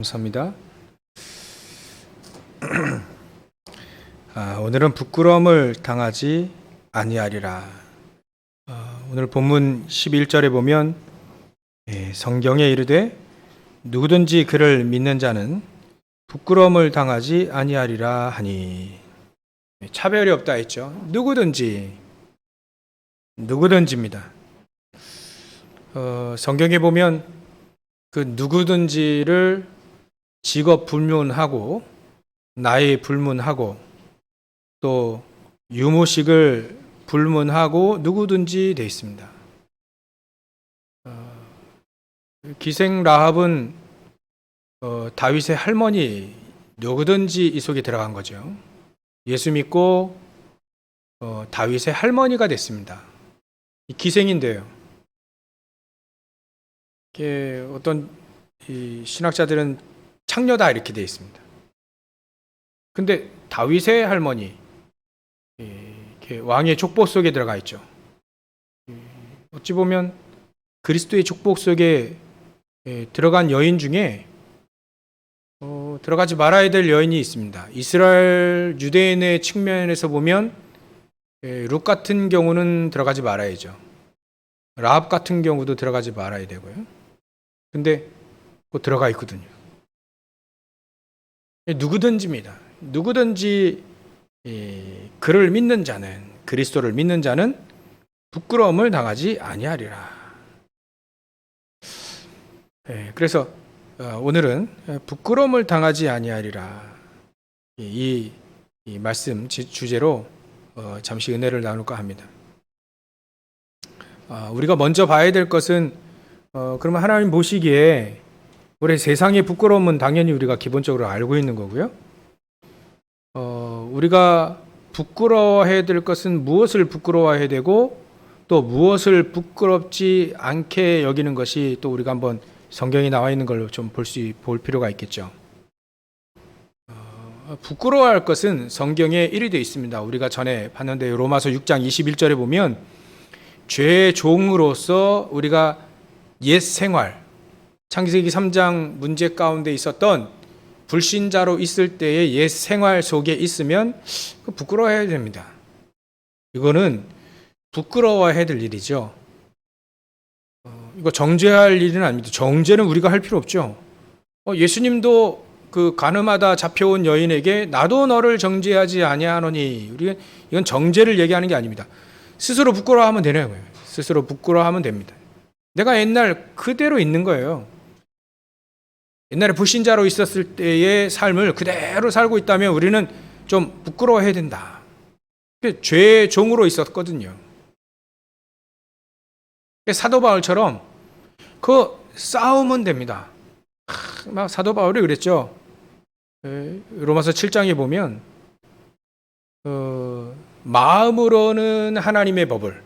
감사합니다. 오늘은 부끄러움을 당하지 아니하리라. 오늘 본문 11절에 보면 성경에 이르되 누구든지 그를 믿는 자는 부끄러움을 당하지 아니하리라 하니, 차별이 없다 했죠. 누구든지입니다. 성경에 보면 그 누구든지를 직업 불문하고 나이 불문하고 또 유무식을 불문하고 누구든지 되어 있습니다. 기생 라합은 다윗의 할머니 누구든지 이 속에 들어간 거죠. 예수 믿고 다윗의 할머니가 됐습니다. 기생인데요. 어떤 신학자들은 창녀다 이렇게 되어 있습니다. 근데 다윗의 할머니, 왕의 족보 속에 들어가 있죠. 어찌 보면 그리스도의 족보 속에 들어간 여인 중에 들어가지 말아야 될 여인이 있습니다. 이스라엘 유대인의 측면에서 보면 룻 같은 경우는 들어가지 말아야죠. 라합 같은 경우도 들어가지 말아야 되고요. 근데 곧 들어가 있거든요. 누구든지입니다. 누구든지 그를 믿는 자는, 그리스도를 믿는 자는 부끄러움을 당하지 아니하리라. 그래서 오늘은 부끄러움을 당하지 아니하리라, 이 말씀 주제로 잠시 은혜를 나눌까 합니다. 우리가 먼저 봐야 될 것은 그러면 하나님 보시기에 우리 세상의 부끄러움은 당연히 우리가 기본적으로 알고 있는 거고요. 우리가 부끄러워해야 될 것은 무엇을 부끄러워해야 되고 또 무엇을 부끄럽지 않게 여기는 것이 또 우리가 한번 성경에 나와 있는 걸로 좀 볼 필요가 있겠죠. 부끄러워할 것은 성경에 일이 되어 있습니다. 우리가 전에 봤는데 로마서 6장 21절에 보면 죄의 종으로서 우리가 옛 생활, 창세기 3장 문제 가운데 있었던 불신자로 있을 때의 옛 생활 속에 있으면 부끄러워해야 됩니다. 이거는 부끄러워해야 될 일이죠. 이거 정죄할 일은 아닙니다. 정죄는 우리가 할 필요 없죠. 예수님도 그 가늠하다 잡혀온 여인에게 나도 너를 정죄하지 아니하노니, 이건 정죄를 얘기하는 게 아닙니다. 스스로 부끄러워하면 되는 거예요. 스스로 부끄러워하면 됩니다. 내가 옛날 그대로 있는 거예요. 옛날에 불신자로 있었을 때의 삶을 그대로 살고 있다면 우리는 좀 부끄러워해야 된다. 죄의 종으로 있었거든요. 사도 바울처럼 싸우면 됩니다. 막 사도 바울이 그랬죠. 로마서 7장에 보면 마음으로는 하나님의 법을,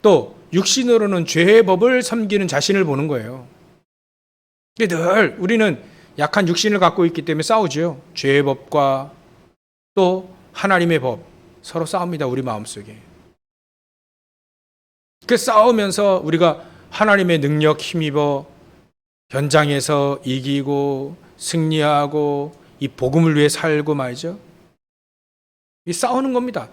또 육신으로는 죄의 법을 섬기는 자신을 보는 거예요. 늘 우리는 약한 육신을 갖고 있기 때문에 싸우죠. 죄의 법과 또 하나님의 법, 서로 싸웁니다. 우리 마음속에. 싸우면서 우리가 하나님의 능력 힘입어 현장에서 이기고 승리하고 이 복음을 위해 살고 말이죠. 이 싸우는 겁니다.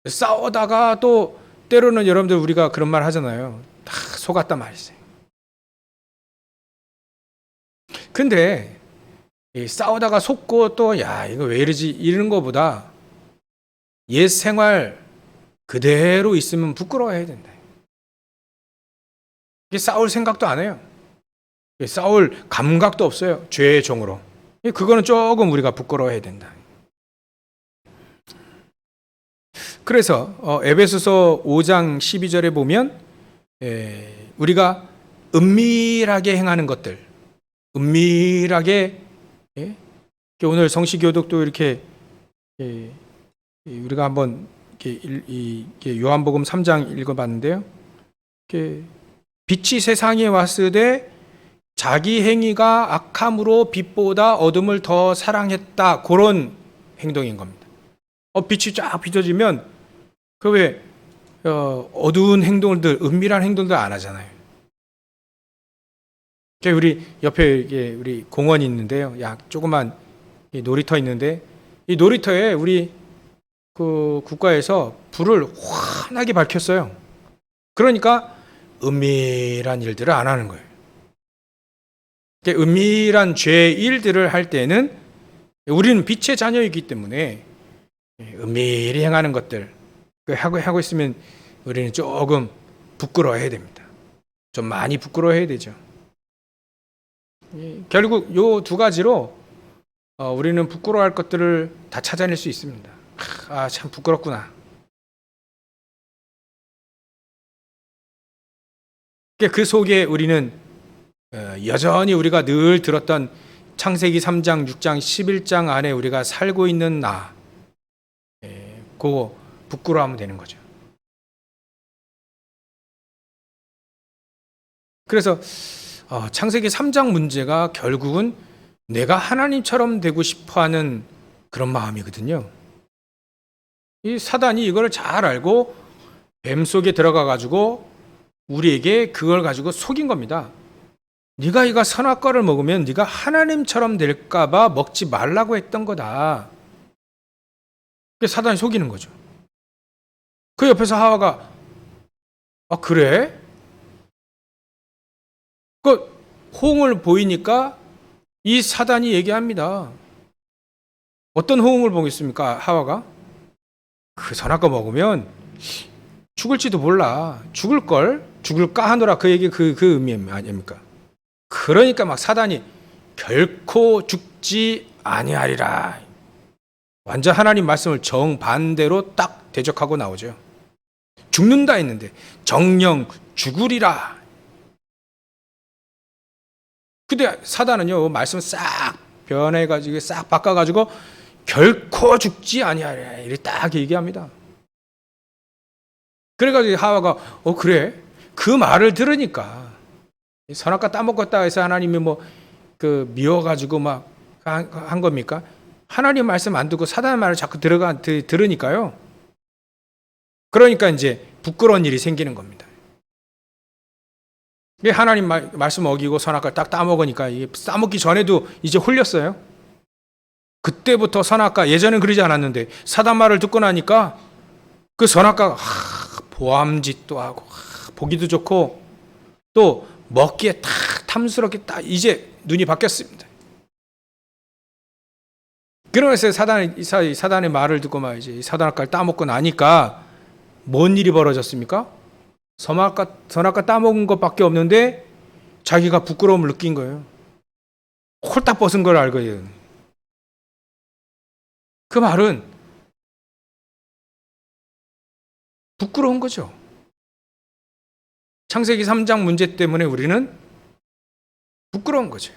싸우다가 또 때로는 여러분들 우리가 그런 말 하잖아요. 다 속았단 말이죠. 근데 싸우다가 속고 또 이거 왜 이러지 이러는 것보다 옛 생활 그대로 있으면 부끄러워해야 된다. 싸울 생각도 안 해요. 싸울 감각도 없어요. 죄의 종으로. 그거는 조금 우리가 부끄러워해야 된다. 그래서 에베소서 5장 12절에 보면 우리가 은밀하게 행하는 것들, 은밀하게, 오늘 성시교독도 이렇게 우리가 한번 이렇게 요한복음 3장 읽어봤는데요. 빛이 세상에 왔으되 자기 행위가 악함으로 빛보다 어둠을 더 사랑했다, 그런 행동인 겁니다. 빛이 쫙 비춰지면 왜 어두운 행동들, 은밀한 행동들 안 하잖아요. 우리 옆에 이게 우리 공원이 있는데요. 조그만 이 놀이터 있는데 이 놀이터에 우리 그 국가에서 불을 환하게 밝혔어요. 그러니까 은밀한 일들을 안 하는 거예요. 은밀한 죄 일들을 할 때는 우리는 빛의 자녀이기 때문에 은밀히 행하는 것들 하고 있으면 우리는 조금 부끄러워해야 됩니다. 좀 많이 부끄러워해야 되죠. 결국 요 두 가지로 우리는 부끄러워할 것들을 다 찾아낼 수 있습니다. 참 부끄럽구나. 그 속에 우리는 여전히 우리가 늘 들었던 창세기 3장, 6장, 11장 안에 우리가 살고 있는 그거 부끄러워하면 되는 거죠. 그래서 창세기 3장 문제가 결국은 내가 하나님처럼 되고 싶어하는 그런 마음이거든요. 이 사단이 이걸 잘 알고 뱀 속에 들어가 가지고 우리에게 그걸 가지고 속인 겁니다. 네가 이거 선악과를 먹으면 네가 하나님처럼 될까 봐 먹지 말라고 했던 거다. 그게 사단이 속이는 거죠. 그 옆에서 하와가 그래? 그 호응을 보이니까 이 사단이 얘기합니다. 어떤 호응을 보겠습니까? 하와가 그 선악과 먹으면 죽을지도 몰라. 죽을걸? 죽을까 하노라. 그 얘기 그 의미 아닙니까? 그러니까 막 사단이 결코 죽지 아니하리라. 완전 하나님 말씀을 정반대로 딱 대적하고 나오죠. 죽는다 했는데 정령 죽으리라. 근데 사단은요 말씀을 싹 변해가지고 싹 바꿔가지고 결코 죽지 아니하리라 이렇게 딱 얘기합니다. 그래가지고 하와가 그래? 그 말을 들으니까 선악과 따먹었다 해서 하나님이 미워가지고 막 한 겁니까? 하나님 말씀 안 듣고 사단의 말을 자꾸 들으니까요. 그러니까 이제 부끄러운 일이 생기는 겁니다. 하나님 말씀 어기고 선악과를 딱 따먹으니까 이게 따먹기 전에도 이제 홀렸어요. 그때부터 선악과 예전엔 그러지 않았는데 사단 말을 듣고 나니까 그 선악과가 보암짓도 하고 보기도 좋고 또 먹기에 딱 탐스럽게 딱 이제 눈이 바뀌었습니다. 그러면서 사단의 말을 듣고 막 이제 선악과를 따먹고 나니까 뭔 일이 벌어졌습니까? 선악과 따먹은 것밖에 없는데 자기가 부끄러움을 느낀 거예요. 홀딱 벗은 걸 알거든요. 그 말은 부끄러운 거죠. 창세기 3장 문제 때문에 우리는 부끄러운 거죠.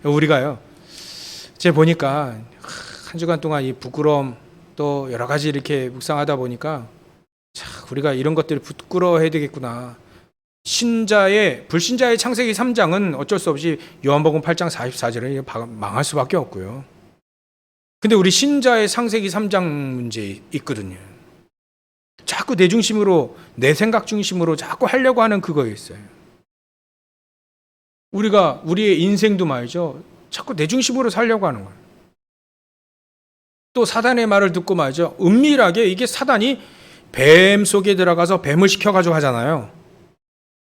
우리가요, 제가 보니까 한 주간 동안 이 부끄러움 또 여러 가지 이렇게 묵상하다 보니까 우리가 이런 것들을 부끄러워해야 되겠구나. 불신자의 창세기 3장은 어쩔 수 없이 요한복음 8장 44절에 망할 수밖에 없고요. 근데 우리 신자의 창세기 3장 문제 있거든요. 자꾸 내 중심으로, 내 생각 중심으로 자꾸 하려고 하는 그거 있어요. 우리의 인생도 말이죠. 자꾸 내 중심으로 살려고 하는 거예요. 또 사단의 말을 듣고 말이죠. 은밀하게 이게 사단이 뱀 속에 들어가서 뱀을 시켜가지고 하잖아요.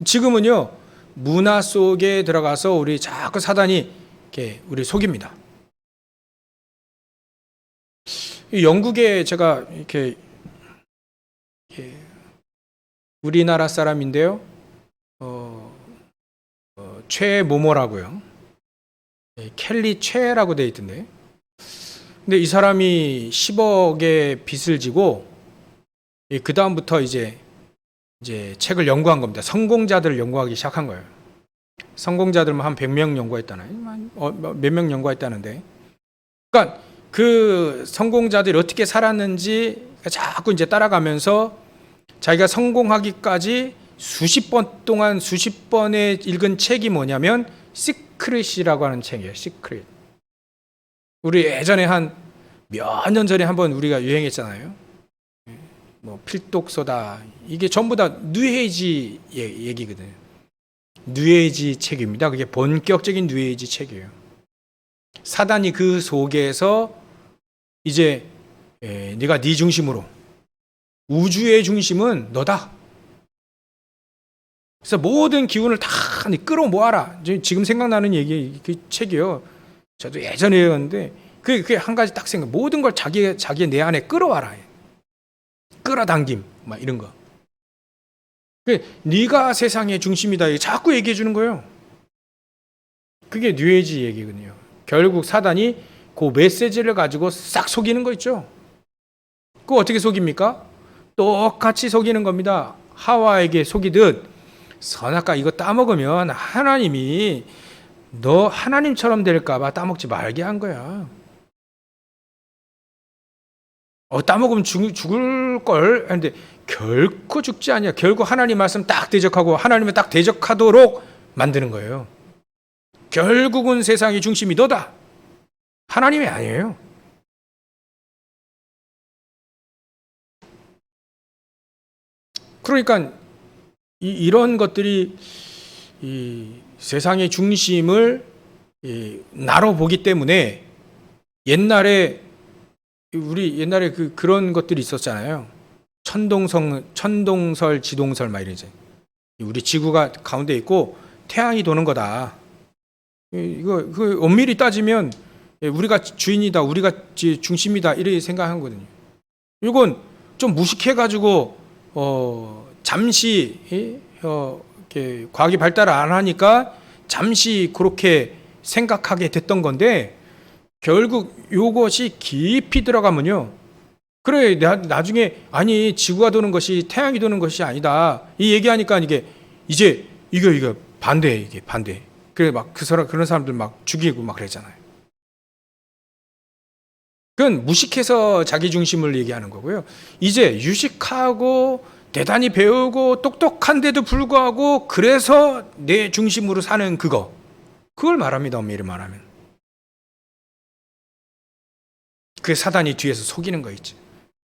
지금은요, 문화 속에 들어가서 우리 자꾸 사단이 이렇게 우리 속입니다. 영국에 제가 이렇게 우리나라 사람인데요, 최모모라고요. 켈리 최라고 돼 있던데. 근데 이 사람이 10억의 빚을 지고 그 다음부터 이제 책을 연구한 겁니다. 성공자들을 연구하기 시작한 거예요. 성공자들만 한 100명 연구했다나요? 몇 명 연구했다는데. 그러니까 그 성공자들이 어떻게 살았는지 자꾸 이제 따라가면서 자기가 성공하기까지 수십 번 동안 수십 번에 읽은 책이 뭐냐면 시크릿이라고 하는 책이에요. 시크릿. 우리 예전에 한 몇 년 전에 한번 우리가 유행했잖아요. 필독서다. 이게 전부 다 뉴에이지 얘기거든요. 뉴에이지 책입니다. 그게 본격적인 뉴에이지 책이에요. 사단이 그 속에서 이제 네가 네 중심으로, 우주의 중심은 너다. 그래서 모든 기운을 다 끌어모아라. 지금 생각나는 얘기 그 책이요. 저도 예전에 읽었는데 그게 한 가지 딱 생각. 모든 걸 자기 내 안에 끌어와라. 끌어당김 막 이런 거. 네가 세상의 중심이다. 자꾸 얘기해 주는 거예요. 그게 뉴에이지 얘기거든요. 결국 사단이 그 메시지를 가지고 싹 속이는 거 있죠. 그거 어떻게 속입니까? 똑같이 속이는 겁니다. 하와에게 속이듯 선악과 이거 따먹으면 하나님이 너 하나님처럼 될까 봐 따먹지 말게 한 거야. 따먹으면 죽을 걸 했는데 결코 죽지 않냐. 결국 하나님 말씀 딱 대적하고 하나님을 딱 대적하도록 만드는 거예요. 결국은 세상의 중심이 너다. 하나님이 아니에요. 그러니까 이런 것들이 이 세상의 중심을 나로 보기 때문에 우리 옛날에 그런 것들이 있었잖아요. 천동설, 지동설 막 이러지. 우리 지구가 가운데 있고 태양이 도는 거다. 이거 엄밀히 따지면 우리가 주인이다, 우리가 중심이다 이렇게 생각하거든요. 이건 좀 무식해가지고 잠시 이렇게 과학이 발달을 안 하니까 잠시 그렇게 생각하게 됐던 건데 결국 이것이 깊이 들어가면요. 그래 나중에 아니 지구가 도는 것이 태양이 도는 것이 아니다. 이 얘기하니까 이제 이거 반대 이게 반대. 그래 막 그런 사람들 막 죽이고 막 그랬잖아요. 그건 무식해서 자기 중심을 얘기하는 거고요. 이제 유식하고 대단히 배우고 똑똑한데도 불구하고 그래서 내 중심으로 사는 그걸 말합니다. 엄밀히 말하면. 그게 사단이 뒤에서 속이는 거 있지.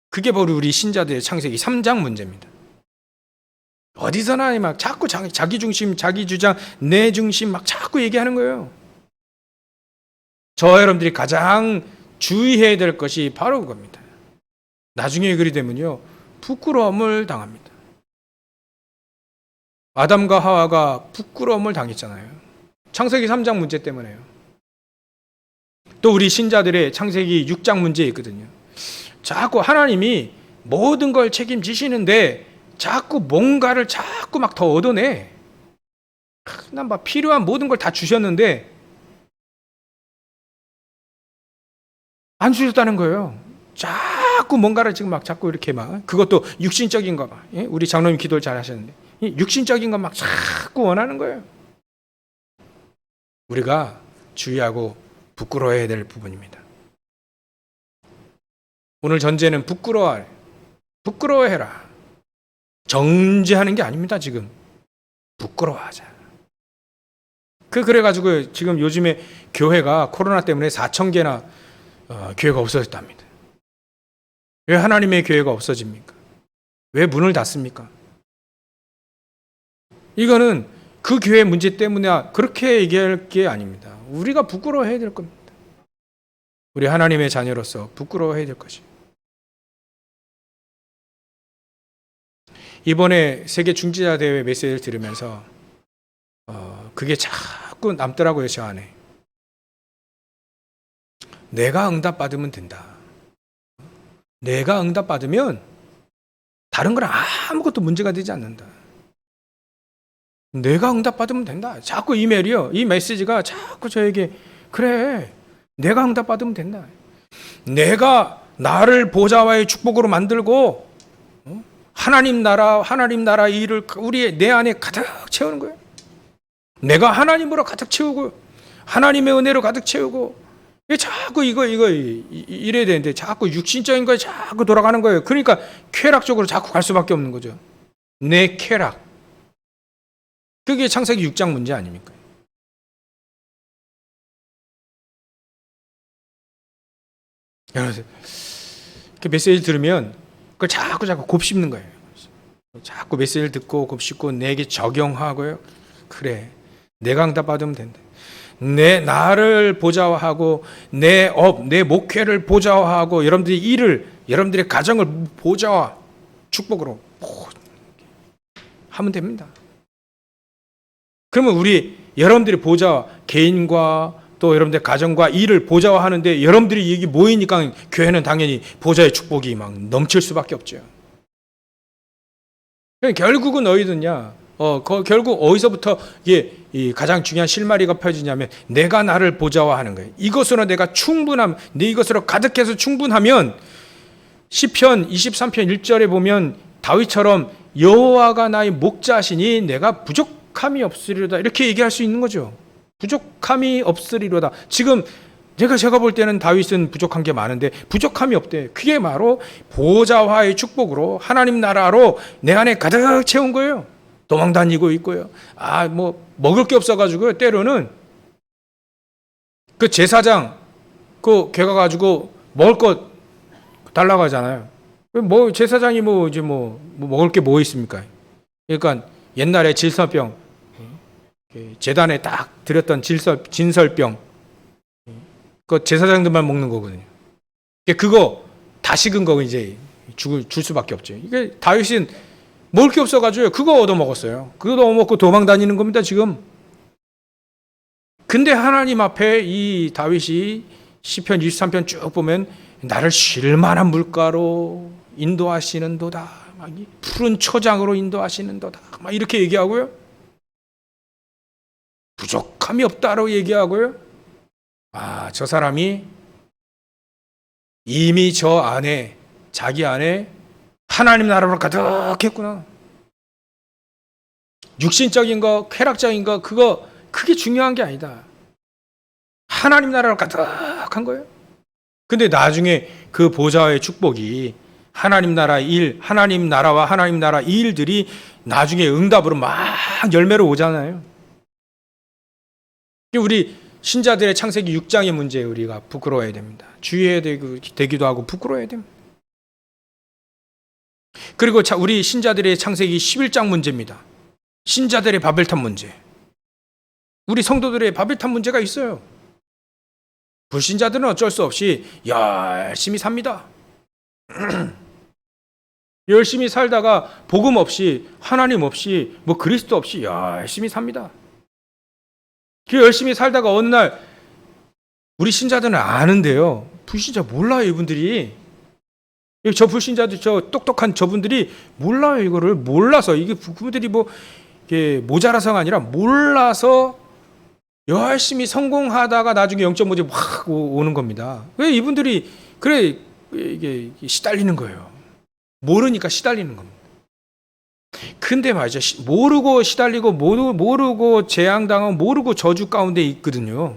그게 바로 우리 신자들의 창세기 3장 문제입니다. 어디서나 막 자꾸 자기 중심, 자기 주장, 내 중심 막 자꾸 얘기하는 거예요. 저 여러분들이 가장 주의해야 될 것이 바로 그겁니다. 나중에 그리 되면요. 부끄러움을 당합니다. 아담과 하와가 부끄러움을 당했잖아요. 창세기 3장 문제 때문에요. 또 우리 신자들의 창세기 6장 문제 있거든요. 자꾸 하나님이 모든 걸 책임지시는데 자꾸 뭔가를 자꾸 막 더 얻어내. 난 막 필요한 모든 걸 다 주셨는데 안 주셨다는 거예요. 자꾸 뭔가를 지금 막 자꾸 이렇게 막 그것도 육신적인 거 막. 우리 장로님 기도를 잘 하셨는데 육신적인 거 막 자꾸 원하는 거예요. 우리가 주의하고 부끄러워해야 될 부분입니다. 오늘 전제는 부끄러워해라. 정죄하는 게 아닙니다. 지금 부끄러워하자. 그래가지고 지금 요즘에 교회가 코로나 때문에 4,000개나 교회가 없어졌답니다. 왜 하나님의 교회가 없어집니까? 왜 문을 닫습니까? 이거는 그 교회 문제 때문에 그렇게 얘기할 게 아닙니다. 우리가 부끄러워해야 될 겁니다. 우리 하나님의 자녀로서 부끄러워해야 될 것이에요. 이번에 세계 중지자 대회 메시지를 들으면서 그게 자꾸 남더라고요. 저 안에. 내가 응답받으면 된다. 내가 응답받으면 다른 거랑 아무것도 문제가 되지 않는다. 내가 응답받으면 된다. 자꾸 이 메시지가 자꾸 저에게 그래. 내가 응답받으면 된다. 내가 나를 보좌와의 축복으로 만들고 하나님 나라 일을 내 안에 가득 채우는 거예요. 내가 하나님으로 가득 채우고 하나님의 은혜로 가득 채우고 자꾸 이거 이래야 되는데 자꾸 육신적인 거에 자꾸 돌아가는 거예요. 그러니까 쾌락적으로 자꾸 갈 수밖에 없는 거죠. 내 쾌락. 그게 창세기 6장 문제 아닙니까? 이렇게 메시지 들으면 그걸 자꾸 곱씹는 거예요. 자꾸 메시지를 듣고 곱씹고 내게 적용하고요. 그래, 내가 응답받으면 된다. 내 나를 보좌화하고 내 업, 내 목회를 보좌화하고 여러분들의 가정을 보좌화 축복으로 하면 됩니다. 그러면 여러분들이 보좌화, 개인과 또 여러분들 가정과 일을 보좌화하는데 여러분들이 여기 모이니까 교회는 당연히 보좌의 축복이 막 넘칠 수밖에 없죠. 결국은 너희들냐? 결국 어디서부터 이 가장 중요한 실마리가 펴지냐면 내가 나를 보좌화하는 거예요. 이것으로 내가 충분함, 네 이것으로 가득해서 충분하면 시편 23편 1절에 보면 다윗처럼 여호와가 나의 목자시니 내가 부족함이 없으리로다 이렇게 얘기할 수 있는 거죠. 부족함이 없으리로다. 지금 제가 볼 때는 다윗은 부족한 게 많은데 부족함이 없대. 그게 바로 보좌화의 축복으로 하나님 나라로 내 안에 가득 채운 거예요. 도망 다니고 있고요. 먹을 게 없어가지고요. 때로는 그 제사장 걔 가가지고 먹을 것 달라고 하잖아요. 제사장이 먹을 게 뭐 있습니까? 그러니까 옛날에 질서병, 제단에 딱 드렸던 진설병, 그 제사장들만 먹는 거거든요. 그거 다 식은 거 이제 줄 수밖에 없죠. 이게 다윗은 먹을 게 없어가지고 그거 얻어 먹었어요. 그거 얻어 먹고 도망 다니는 겁니다, 지금. 근데 하나님 앞에 이 다윗이 시편 23편 쭉 보면 나를 쉴 만한 물가로 인도하시는도다. 막 푸른 초장으로 인도하시는도다. 막 이렇게 얘기하고요. 부족함이 없다고 얘기하고요. 저 사람이 이미 자기 안에 하나님 나라로 가득했구나. 육신적인 거, 쾌락적인 거, 그게 중요한 게 아니다. 하나님 나라로 가득한 거예요. 근데 나중에 그 보좌의 축복이 하나님 나라와 하나님 나라 이 일들이 나중에 응답으로 막 열매로 오잖아요. 우리 신자들의 창세기 6장의 문제에 우리가 부끄러워야 됩니다. 주의해야 되기도 하고 부끄러워야 됩니다. 그리고 우리 신자들의 창세기 11장 문제입니다. 신자들의 바벨탑 문제. 우리 성도들의 바벨탑 문제가 있어요. 불신자들은 어쩔 수 없이 열심히 삽니다. 열심히 살다가 복음 없이 하나님 없이 그리스도 없이 열심히 삽니다. 그 열심히 살다가 어느 날 우리 신자들은 아는데요. 불신자 몰라요, 이분들이. 저 불신자들, 저 똑똑한 저분들이 몰라요, 이거를. 몰라서. 그분들이 이게 모자라서가 아니라 몰라서 열심히 성공하다가 나중에 0.5점 확 오는 겁니다. 왜 이분들이, 이게 시달리는 거예요. 모르니까 시달리는 겁니다. 근데 말이죠. 모르고 시달리고, 모르고 재앙당하고, 모르고 저주 가운데 있거든요.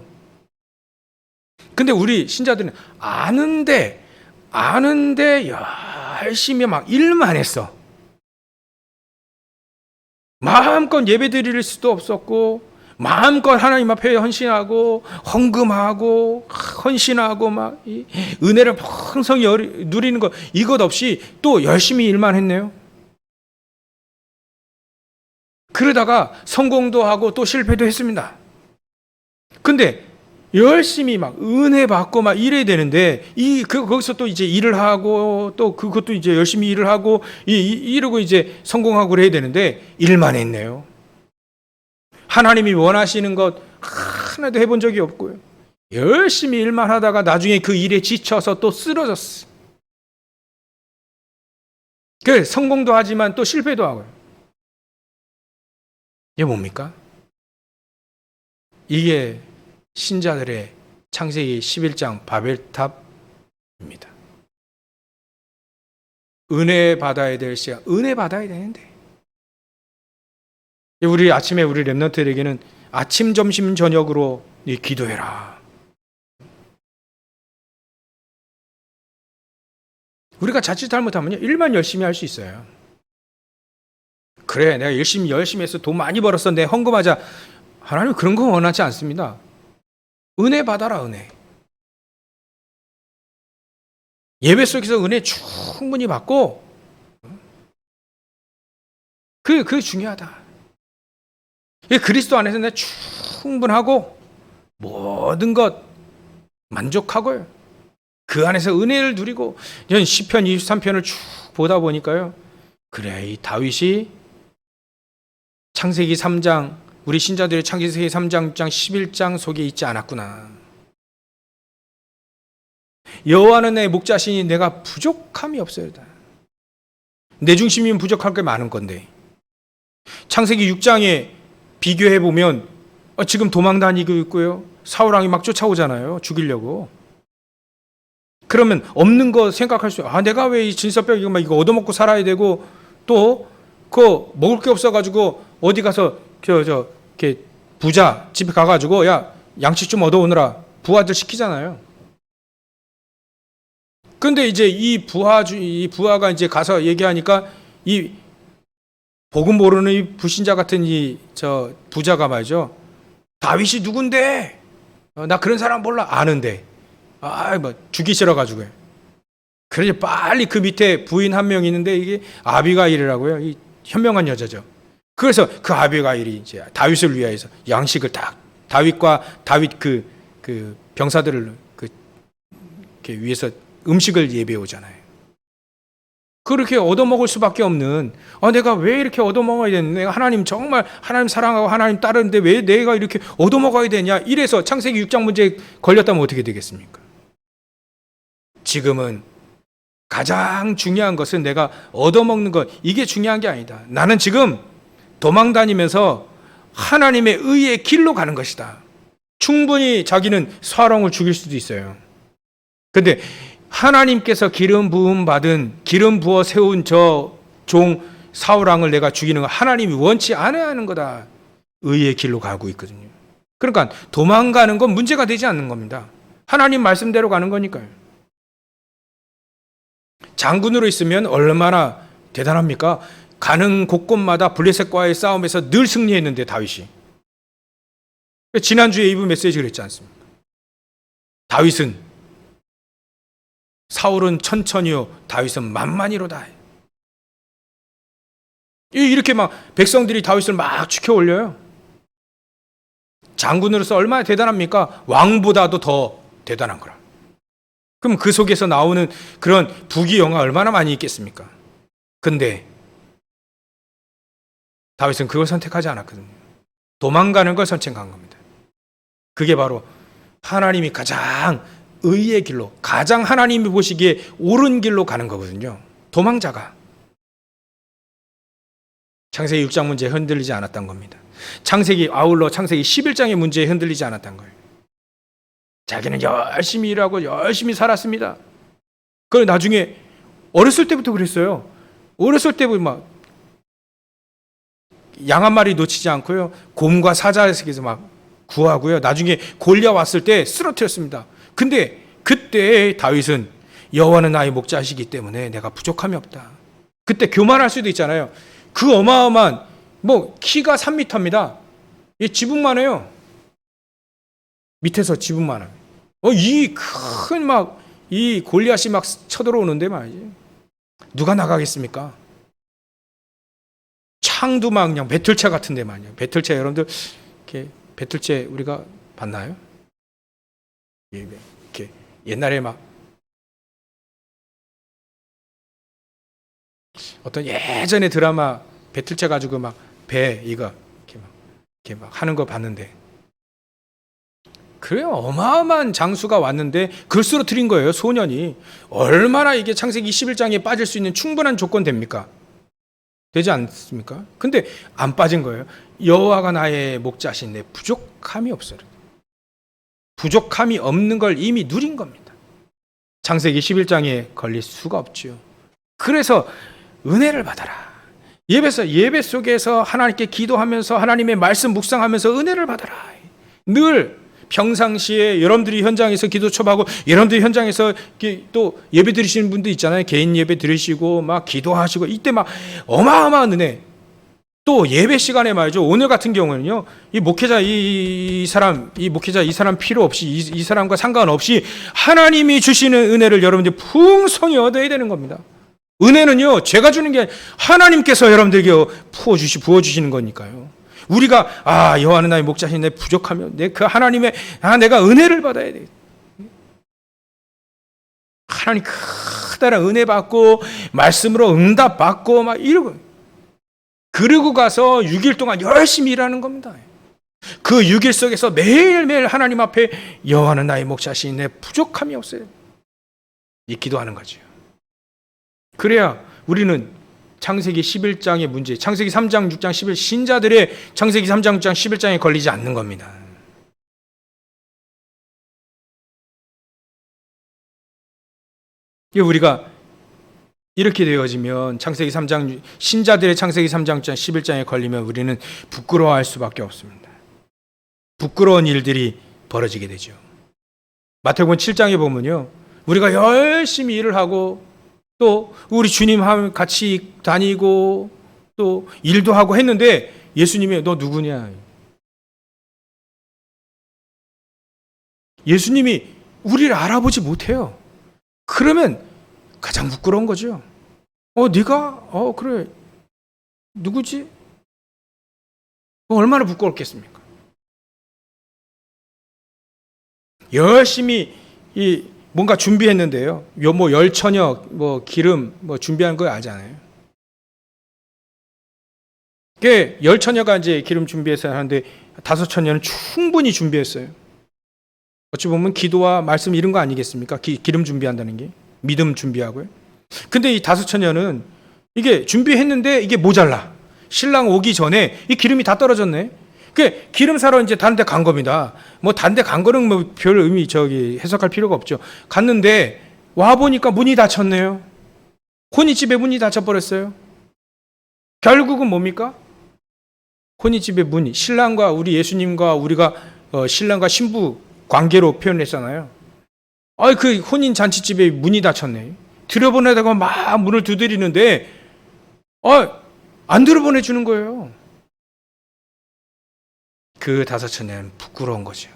근데 우리 신자들은 아는데, 열심히 막 일만 했어. 마음껏 예배 드릴 수도 없었고, 마음껏 하나님 앞에 헌신하고, 헌금하고, 헌신하고, 은혜를 풍성히 누리는 것, 이것 없이 또 열심히 일만 했네요. 그러다가 성공도 하고 또 실패도 했습니다. 근데 열심히 은혜 받고 이래야 되는데, 거기서 또 이제 일을 하고, 또 그것도 이제 열심히 일을 하고, 이러고 이제 성공하고 그래야 되는데, 일만 했네요. 하나님이 원하시는 것 하나도 해본 적이 없고요. 열심히 일만 하다가 나중에 그 일에 지쳐서 또 쓰러졌어. 성공도 하지만 또 실패도 하고요. 이게 뭡니까? 이게 신자들의 창세기 11장 바벨탑입니다. 은혜 받아야 될 시간, 은혜 받아야 되는데. 우리 아침에 우리 렘넌트들에게는 아침, 점심, 저녁으로 기도해라. 우리가 자칫 잘못하면요, 일만 열심히 할 수 있어요. 그래, 내가 열심히 해서 돈 많이 벌었어, 내 헌금하자. 하나님 그런 거 원하지 않습니다. 은혜 받아라, 은혜. 예배 속에서 은혜 충분히 받고, 그게 중요하다. 이 그리스도 안에서 내가 충분하고 모든 것 만족하고요. 그 안에서 은혜를 누리고 시편 23편을 쭉 보다 보니까요. 그래, 이 다윗이 창세기 3장, 우리 신자들의 창세기 3장, 11장 속에 있지 않았구나. 여호와는 내 목자시니 내가 부족함이 없어요다. 내 중심이면 부족할 게 많은 건데, 창세기 6장에 비교해 보면 지금 도망 다니고 있고요. 사울왕이 막 쫓아오잖아요. 죽이려고. 그러면 없는 거 생각할 수, 내가 왜 이 진서병 이거 얻어먹고 살아야 되고, 또 그 먹을 게 없어가지고 어디 가서 이렇게 부자 집에 가가지고 야 양식 좀 얻어오느라 부하들 시키잖아요. 근데 이제 이 부하가 이제 가서 얘기하니까 이 복음 모르는 이 불신자 같은 부자가 말이죠. 다윗이 누군데? 나 그런 사람 몰라. 아는데. 뭐 죽기 싫어가지고요. 그래서 빨리 그 밑에 부인 한 명 있는데 이게 아비가일이라고요. 이 현명한 여자죠. 그래서 그 아비가일이 이제 다윗을 위하여서 양식을 딱 다윗 그 병사들을 이렇게 위해서 음식을 예배해 오잖아요. 그렇게 얻어먹을 수밖에 없는, 내가 왜 이렇게 얻어먹어야 되는, 내가 정말 하나님 사랑하고 하나님 따르는데 왜 내가 이렇게 얻어먹어야 되냐, 이래서 창세기 6장 문제에 걸렸다면 어떻게 되겠습니까? 지금은 가장 중요한 것은 내가 얻어먹는 것, 이게 중요한 게 아니다. 나는 지금 도망 다니면서 하나님의 의의 길로 가는 것이다. 충분히 자기는 사울왕을 죽일 수도 있어요. 근데 하나님께서 기름 부어 세운 저 종 사울왕을 내가 죽이는 거 하나님이 원치 않아야 하는 거다. 의의 길로 가고 있거든요. 그러니까 도망가는 건 문제가 되지 않는 겁니다. 하나님 말씀대로 가는 거니까요. 장군으로 있으면 얼마나 대단합니까? 가는 곳곳마다 블레셋과의 싸움에서 늘 승리했는데 다윗이. 지난주에 이브 메시지 그랬지 않습니까? 다윗은 사울은 천천히요, 다윗은 만만히로다. 이렇게 막 백성들이 다윗을 막 추켜 올려요. 장군으로서 얼마나 대단합니까? 왕보다도 더 대단한 거라. 그럼 그 속에서 나오는 그런 부귀영화 얼마나 많이 있겠습니까? 근데 다윗은 그걸 선택하지 않았거든요. 도망가는 걸 선택한 겁니다. 그게 바로 하나님이 가장 의의 길로, 가장 하나님이 보시기에 옳은 길로 가는 거거든요. 도망자가. 창세기 6장 문제에 흔들리지 않았던 겁니다. 아울러 창세기 11장의 문제에 흔들리지 않았던 거예요. 자기는 열심히 일하고 열심히 살았습니다. 그걸 나중에 어렸을 때부터 그랬어요. 어렸을 때부터 막 양 한 마리 놓치지 않고요. 곰과 사자에서 막 구하고요. 나중에 골리앗 왔을 때 쓰러뜨렸습니다. 근데 그때 다윗은 여호와는 나의 목자시기 때문에 내가 부족함이 없다. 그때 교만할 수도 있잖아요. 그 어마어마한 키가 3m입니다. 이 지붕만 해요. 밑에서 지붕만 해요. 이 큰 이 골리앗이 막 쳐들어오는데 말이지. 누가 나가겠습니까? 창도 막 그냥 배틀채 같은데 말이에요. 배틀채 여러분들 이렇게 배틀채 우리가 봤나요? 이렇게 옛날에 막 어떤 예전에 드라마 배틀채 가지고 막 배 이렇게 막 하는 거 봤는데, 그래요. 어마어마한 장수가 왔는데 그걸 쓰러뜨린 거예요. 소년이. 얼마나 이게 창세기 21장에 빠질 수 있는 충분한 조건 됩니까? 되지 않습니까? 근데 안 빠진 거예요. 여호와가 나의 목자신 내 부족함이 없어요. 부족함이 없는 걸 이미 누린 겁니다. 창세기 11장에 걸릴 수가 없지요. 그래서 은혜를 받아라. 예배 속에서 하나님께 기도하면서 하나님의 말씀 묵상하면서 은혜를 받아라. 늘 평상시에 여러분들이 현장에서 기도 첩하고 여러분들이 현장에서 또 예배 드리시는 분도 있잖아요. 개인 예배 드리시고 막 기도하시고 이때 막 어마어마한 은혜. 또 예배 시간에 말이죠. 오늘 같은 경우는요. 이 목회자 이 사람 필요 없이 이 사람과 상관없이 하나님이 주시는 은혜를 여러분들이 풍성히 얻어야 되는 겁니다. 은혜는요. 제가 주는 게 아니라 하나님께서 여러분들에게 부어주시는 거니까요. 우리가 여호와는 나의 목자신 내 부족하며 그 하나님의 내가 은혜를 받아야 돼. 하나님 크다란 은혜 받고 말씀으로 응답 받고 막 이러고 그러고 가서 6일 동안 열심히 일하는 겁니다. 그 6일 속에서 매일매일 하나님 앞에 여호와는 나의 목자시니 내 부족함이 없어요. 이 기도하는 거죠. 그래야 우리는 창세기 11장의 문제, 창세기 3장, 6장, 11 신자들의 창세기 3장, 6장, 11장에 걸리지 않는 겁니다. 우리가 이렇게 되어지면 창세기 3장 신자들의 창세기 3장 11장에 걸리면 우리는 부끄러워할 수밖에 없습니다. 부끄러운 일들이 벌어지게 되죠. 마태복음 7장에 보면요. 우리가 열심히 일을 하고 또 우리 주님하고 같이 다니고 또 일도 하고 했는데 예수님이 너 누구냐? 예수님이 우리를 알아보지 못해요. 그러면 가장 부끄러운 거죠. 네가? 그래. 누구지? 얼마나 부끄럽겠습니까? 열심히 뭔가 준비했는데요. 열처녀, 기름, 준비한 거 알잖아요. 그 열처녀가 이제 기름 준비해서 하는데 5처녀는 충분히 준비했어요. 어찌 보면 기도와 말씀 이런 거 아니겠습니까? 기름 준비한다는 게. 믿음 준비하고요. 근데 이 5처녀는 이게 준비했는데 이게 모자라. 신랑 오기 전에 이 기름이 다 떨어졌네. 그 기름 사러 이제 다른 데 간 겁니다. 다른 데 간 거는 별 의미 해석할 필요가 없죠. 갔는데 와 보니까 문이 닫혔네요. 혼인집에 문이 닫혀버렸어요. 결국은 뭡니까? 혼인집의 문이 신랑과 우리 예수님과 우리가 신랑과 신부 관계로 표현했잖아요. 그 혼인 잔치집에 문이 닫혔네. 들여보내다가 막 문을 두드리는데 안 들여보내주는 거예요. 그 5처녀는 부끄러운 거죠.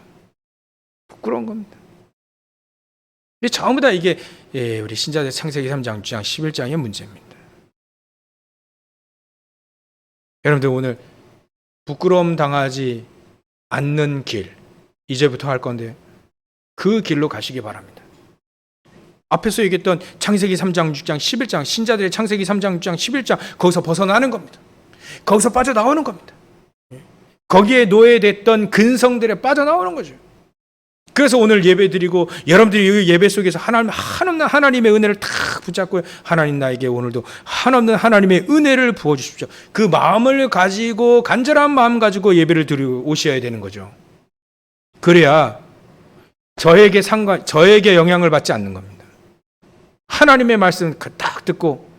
부끄러운 겁니다. 전부 다 이게 우리 신자들 창세기 3장, 6장, 11장의 문제입니다. 여러분들 오늘 부끄러움 당하지 않는 길 이제부터 할 건데 그 길로 가시기 바랍니다. 앞에서 얘기했던 창세기 3장, 6장, 11장 신자들의 창세기 3장, 6장, 11장 거기서 벗어나는 겁니다. 거기서 빠져나오는 겁니다. 거기에 노예됐던 근성들에 빠져나오는 거죠. 그래서 오늘 예배 드리고 여러분들이 이 예배 속에서 한없는 하나님의 은혜를 탁 붙잡고 하나님 나에게 오늘도 한없는 하나님의 은혜를 부어주십시오. 그 마음을 가지고 간절한 마음 가지고 예배를 드리고 오셔야 되는 거죠. 그래야 저에게 영향을 받지 않는 겁니다. 하나님의 말씀 딱 듣고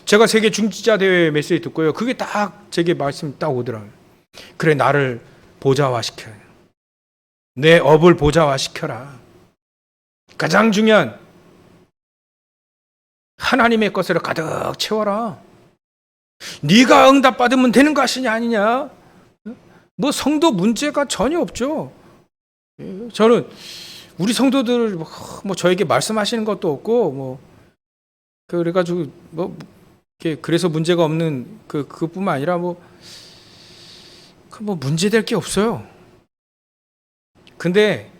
제가 세계 중지자 대회 메시지 듣고요. 그게 딱 제게 말씀 딱 오더라고요. 그래 나를 보좌화시켜. 내 업을 보좌화시켜라. 가장 중요한 하나님의 것으로 가득 채워라. 네가 응답받으면 되는 것이냐 아니냐. 성도 문제가 전혀 없죠. 저는 우리 성도들 저에게 말씀하시는 것도 없고 그래가지고 그래서 문제가 없는 그뿐만 아니라 문제될 게 없어요. 근데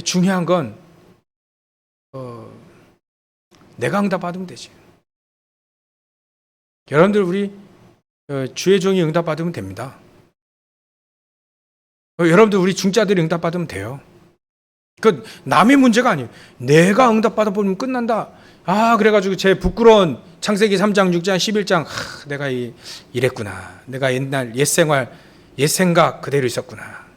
중요한 건 내가 응답 받으면 되지. 여러분들 우리 주의 종이 응답 받으면 됩니다. 여러분들 우리 중자들이 응답 받으면 돼요. 그 남의 문제가 아니에요. 내가 응답 받아보면 끝난다. 그래가지고 제 부끄러운 창세기 3장, 6장, 11장 내가 이랬구나. 내가 옛날 옛생활, 옛생각 그대로 있었구나.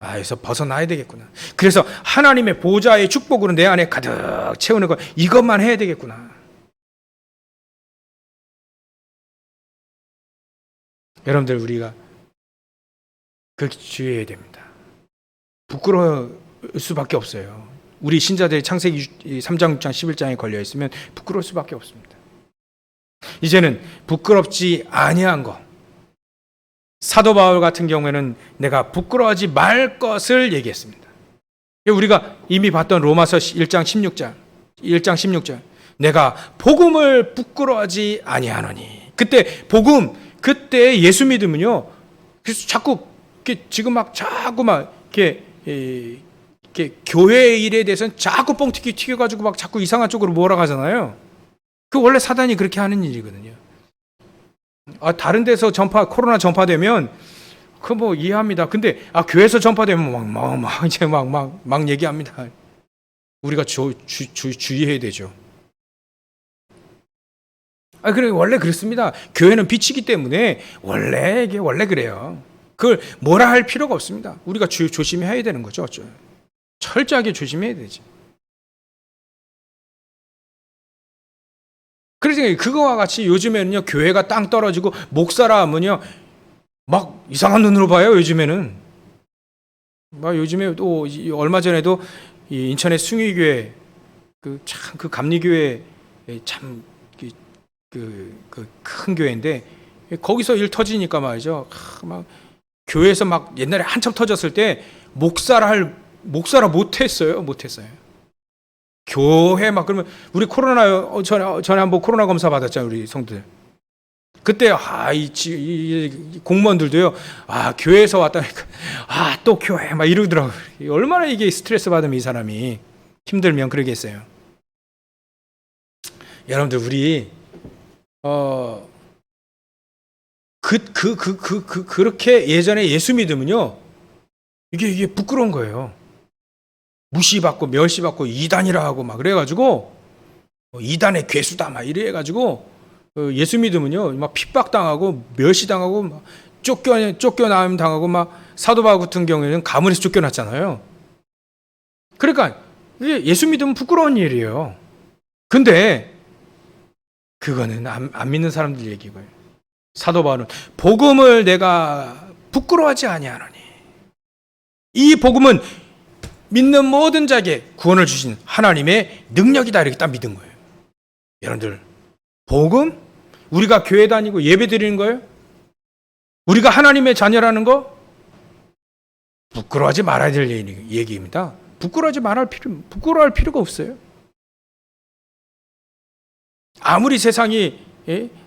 여기서 벗어나야 되겠구나. 그래서 하나님의 보좌의 축복으로 내 안에 가득 채우는 것 이것만 해야 되겠구나. 여러분들 우리가 주의해야 됩니다. 부끄러울 수밖에 없어요. 우리 신자들이 창세기 3장, 6장, 11장에 걸려 있으면 부끄러울 수밖에 없습니다. 이제는 부끄럽지 아니한 것. 사도 바울 같은 경우에는 내가 부끄러워하지 말 것을 얘기했습니다. 우리가 이미 봤던 로마서 1장 16절 내가 복음을 부끄러워하지 아니하노니 그때 복음, 그때 예수 믿으면요. 그래서 자꾸 지금 막 자꾸 막 이렇게 교회 일에 대해서는 자꾸 뻥튀기 튀겨가지고 막 자꾸 이상한 쪽으로 몰아가잖아요. 그 원래 사단이 그렇게 하는 일이거든요. 다른 데서 코로나 전파되면 그 뭐 이해합니다. 근데 교회에서 전파되면 막 얘기합니다. 우리가 주의해야 되죠. 그래 원래 그렇습니다. 교회는 빛이기 때문에 원래 그래요. 그걸 뭐라 할 필요가 없습니다. 우리가 조심해야 되는 거죠. 철저하게 조심해야 되지. 그래서 그거와 같이 요즘에는요 교회가 땅 떨어지고 목사라 하면요 막 이상한 눈으로 봐요. 요즘에는 막 요즘에 또 얼마 전에도 이 인천의 숭의교회 그 감리교회 참 그 큰 교회인데 거기서 일 터지니까 말이죠. 막 교회에서 막 옛날에 한참 터졌을 때 목사라 못했어요. 교회 막 그러면 우리 코로나 전에 한번 코로나 검사 받았잖아요. 우리 성도들. 그때 이 공무원들도요. 교회에서 왔다니까 또 교회 막 이러더라고요. 얼마나 이게 스트레스 받으면 이 사람이 힘들면 그러겠어요. 여러분들 우리 그렇게 예전에 예수 믿으면요 이게 부끄러운 거예요. 무시받고 멸시받고 이단이라 하고 막 그래가지고 이단의 괴수다 막 이래가지고 예수 믿으면요 막 핍박당하고 멸시당하고 막 쫓겨남 당하고 막 사도 바울 같은 경우에는 가문에서 쫓겨났잖아요. 그러니까 이게 예수 믿으면 부끄러운 일이에요. 근데 그거는 안 믿는 사람들 얘기고요. 사도 바울은 복음을 내가 부끄러워하지 아니하노니 이 복음은 믿는 모든 자에게 구원을 주신 하나님의 능력이다 이렇게 딱 믿은 거예요. 여러분들 복음? 우리가 교회 다니고 예배 드리는 거예요? 우리가 하나님의 자녀라는 거? 부끄러워하지 말아야 될 얘기입니다. 부끄러워할 필요가 없어요. 아무리 세상이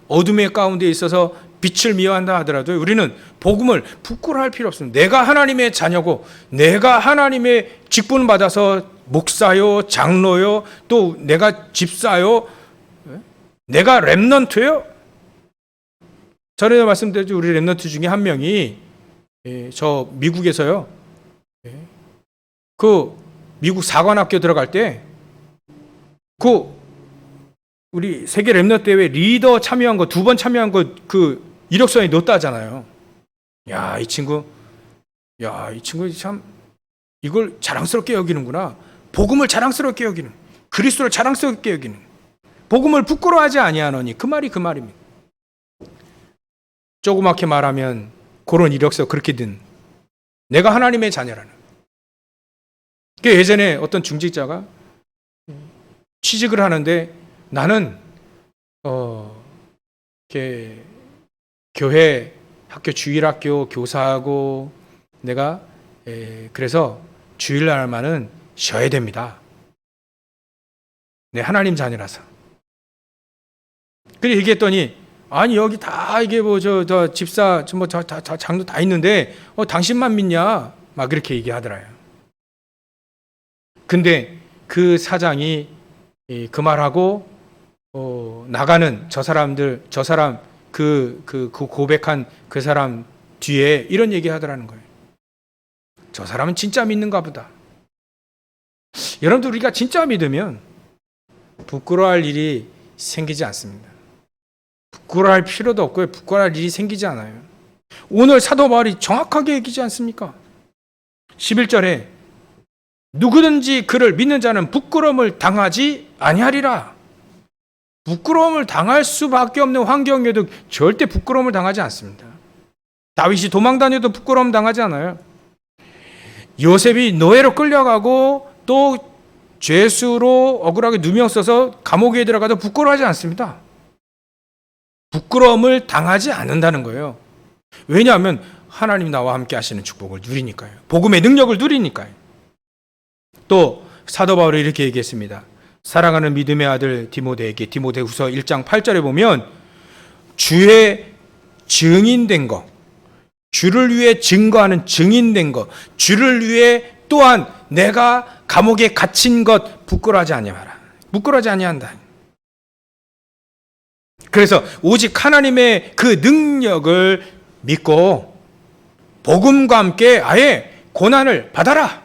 어둠의 가운데 있어서 빛을 미워한다 하더라도 우리는 복음을 부끄러워할 필요 없습니다. 내가 하나님의 자녀고 내가 하나님의 직분을 받아서 목사요, 장로요, 또 내가 집사요, 내가 렘넌트요. 전에 말씀드렸죠. 우리 렘넌트 중에 한 명이 저 미국에서요. 그 미국 사관학교 들어갈 때 우리 세계 렘넌트 대회 리더 참여한 거 2번 참여한 거 그 이력서에 넣었다 하잖아요. 이 친구 참 이걸 자랑스럽게 여기는구나. 복음을 자랑스럽게 여기는, 그리스도를 자랑스럽게 여기는, 복음을 부끄러워하지 아니하노니 그 말입니다. 조그맣게 말하면 그런 이력서 그렇게 든 내가 하나님의 자녀라는. 그 예전에 어떤 중직자가 취직을 하는데 나는 이렇게 교회 학교 주일학교 교사하고 내가 그래서 주일날만은 쉬어야 됩니다. 네, 하나님 자녀라서. 그래 얘기했더니 아니 여기 다 이게 뭐 저 집사 다 장로 다 있는데 당신만 믿냐? 막 그렇게 얘기하더라요. 근데 그 사장이 그 말하고 나가는 저 사람 그 고백한 그 사람 뒤에 이런 얘기 하더라는 거예요. 저 사람은 진짜 믿는가 보다. 여러분들 우리가 진짜 믿으면 부끄러워할 일이 생기지 않습니다. 부끄러워할 필요도 없고요. 부끄러워할 일이 생기지 않아요. 오늘 사도 바울이 정확하게 얘기하지 않습니까? 11절에 누구든지 그를 믿는 자는 부끄러움을 당하지 아니하리라. 부끄러움을 당할 수밖에 없는 환경에도 절대 부끄러움을 당하지 않습니다. 다윗이 도망 다녀도 부끄러움 당하지 않아요. 요셉이 노예로 끌려가고 또 죄수로 억울하게 누명 써서 감옥에 들어가도 부끄러워하지 않습니다. 부끄러움을 당하지 않는다는 거예요. 왜냐하면 하나님 나와 함께 하시는 축복을 누리니까요. 복음의 능력을 누리니까요. 또 사도 바울이 이렇게 얘기했습니다. 사랑하는 믿음의 아들 디모데에게 디모데후서 1장 8절에 보면 주의 증인된 거, 주를 위해 증거하는 증인된 것, 주를 위해 또한 내가 감옥에 갇힌 것 부끄러워하지 아니하라. 부끄러워하지 아니한다. 그래서 오직 하나님의 그 능력을 믿고 복음과 함께 아예 고난을 받아라.